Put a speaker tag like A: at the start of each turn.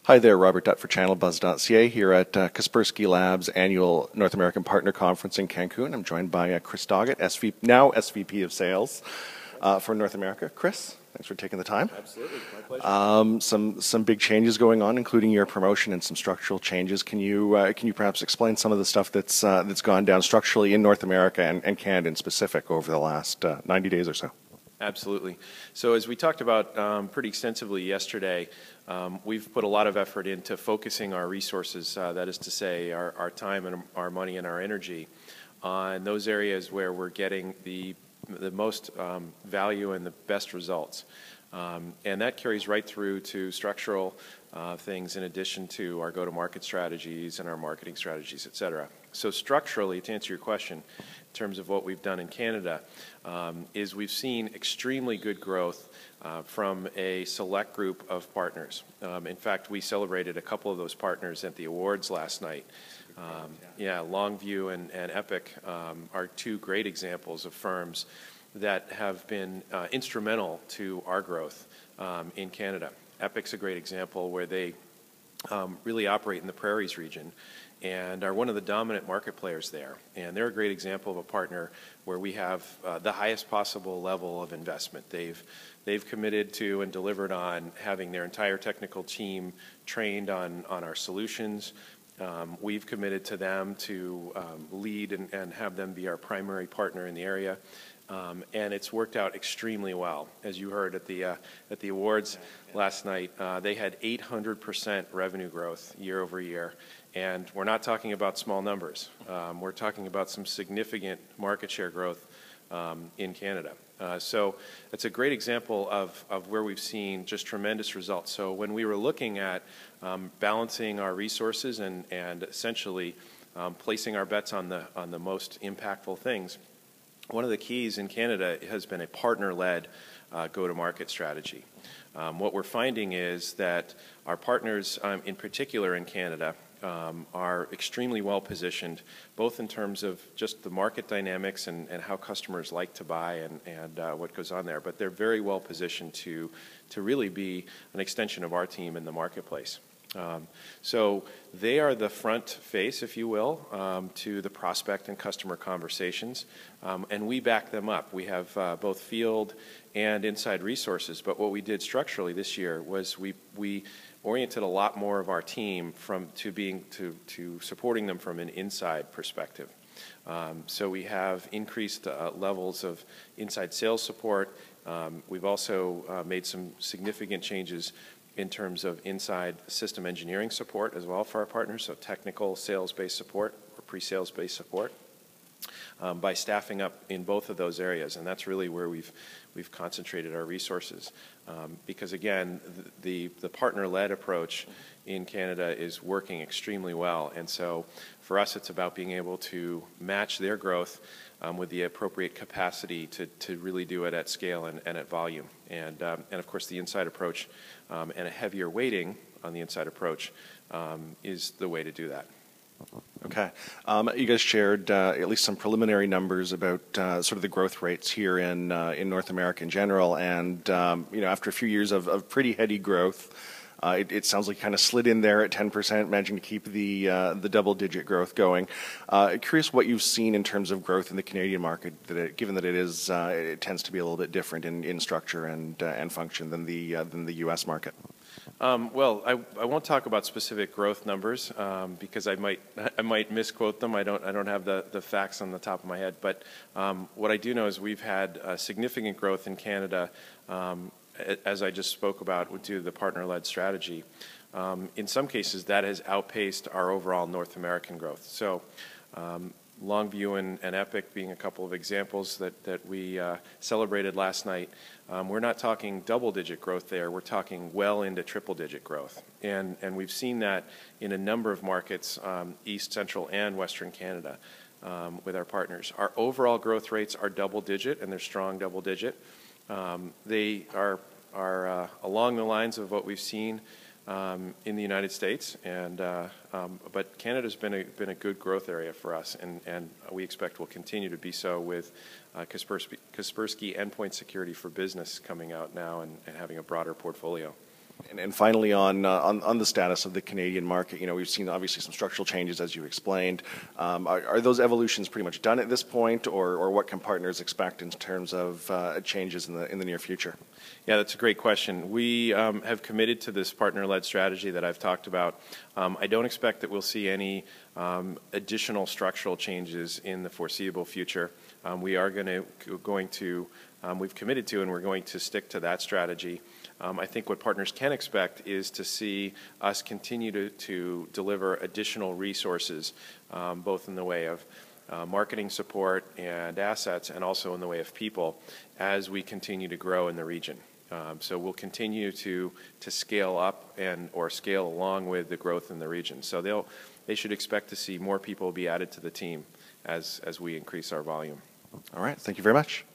A: Hi there, Robert Dutt for ChannelBuzz.ca here at Kaspersky Labs annual North American Partner Conference in Cancun. I'm joined by Chris Doggett, now SVP of Sales for North America. Chris, thanks for taking the time.
B: Absolutely, my pleasure.
A: Some big changes going on, including your promotion and some structural changes. Can you perhaps explain some of the stuff that's gone down structurally in North America and Canada in specific over the last 90 days or so?
B: Absolutely. So as we talked about pretty extensively yesterday, we've put a lot of effort into focusing our resources, that is to say our time and our money and our energy, on those areas where we're getting the most value and the best results. And that carries right through to structural things in addition to our go-to-market strategies and our marketing strategies, et cetera. So structurally, to answer your question, in terms of what we've done in Canada, is we've seen extremely good growth from a select group of partners. In fact, we celebrated a couple of those partners at the awards last night. Longview and Epic are two great examples of firms that have been instrumental to our growth in Canada. Epic's a great example where they really operate in the Prairies region and are one of the dominant market players there. And they're a great example of a partner where we have the highest possible level of investment. They've committed to and delivered on having their entire technical team trained on our solutions. We've committed to them to lead and have them be our primary partner in the area. And it's worked out extremely well. As you heard at the awards last night, they had 800% revenue growth year over year. And we're not talking about small numbers. We're talking about some significant market share growth in Canada. So it's a great example of where we've seen just tremendous results. So when we were looking at balancing our resources and essentially placing our bets on the most impactful things, one of the keys in Canada has been a partner-led go-to-market strategy. What we're finding is that our partners, in particular in Canada, are extremely well positioned, both in terms of just the market dynamics and how customers like to buy and what goes on there, but they're very well positioned to really be an extension of our team in the marketplace. So they are the front face, if you will, to the prospect and customer conversations, and we back them up. We have both field and inside resources, but what we did structurally this year was we oriented a lot more of our team to supporting them from an inside perspective. So we have increased levels of inside sales support. We've also made some significant changes in terms of inside system engineering support as well for our partners, so technical sales-based support or pre-sales-based support, by staffing up in both of those areas. And that's really where we've concentrated our resources. Because again, the partner-led approach in Canada is working extremely well. And so for us, it's about being able to match their growth with the appropriate capacity to really do it at scale and at volume. And of course, the inside approach and a heavier weighting on the inside approach is the way to do that.
A: Okay. You guys shared at least some preliminary numbers about sort of the growth rates here in North America in general, and after a few years of pretty heady growth, it sounds like you kind of slid in there at 10%, managing to keep the double-digit growth going. Curious what you've seen in terms of growth in the Canadian market, given that it tends to be a little bit different in structure and function than the U.S. market.
B: Well, I won't talk about specific growth numbers because I might misquote them. I don't have the facts on the top of my head. But what I do know is we've had significant growth in Canada, as I just spoke about, due to the partner-led strategy. In some cases, that has outpaced our overall North American growth. So Longview and Epic being a couple of examples that we celebrated last night. We're not talking double-digit growth there. We're talking well into triple-digit growth. And we've seen that in a number of markets, East, Central, and Western Canada, with our partners. Our overall growth rates are double-digit, and they're strong double-digit. They are along the lines of what we've seen in the United States, but Canada's been a good growth area for us, and we expect will continue to be so with Kaspersky Endpoint Security for Business coming out now and having a broader portfolio.
A: And finally, on the status of the Canadian market, we've seen obviously some structural changes, as you explained. Are those evolutions pretty much done at this point, or what can partners expect in terms of changes in the near future?
B: Yeah, that's a great question. We have committed to this partner-led strategy that I've talked about. I don't expect that we'll see any additional structural changes in the foreseeable future. We've committed to, and we're going to stick to that strategy. I think what partners can expect is to see us continue to deliver additional resources, both in the way of marketing support and assets, and also in the way of people, as we continue to grow in the region. So we'll continue to scale up or scale along with the growth in the region. So they should expect to see more people be added to the team as we increase our volume.
A: All right. Thank you very much.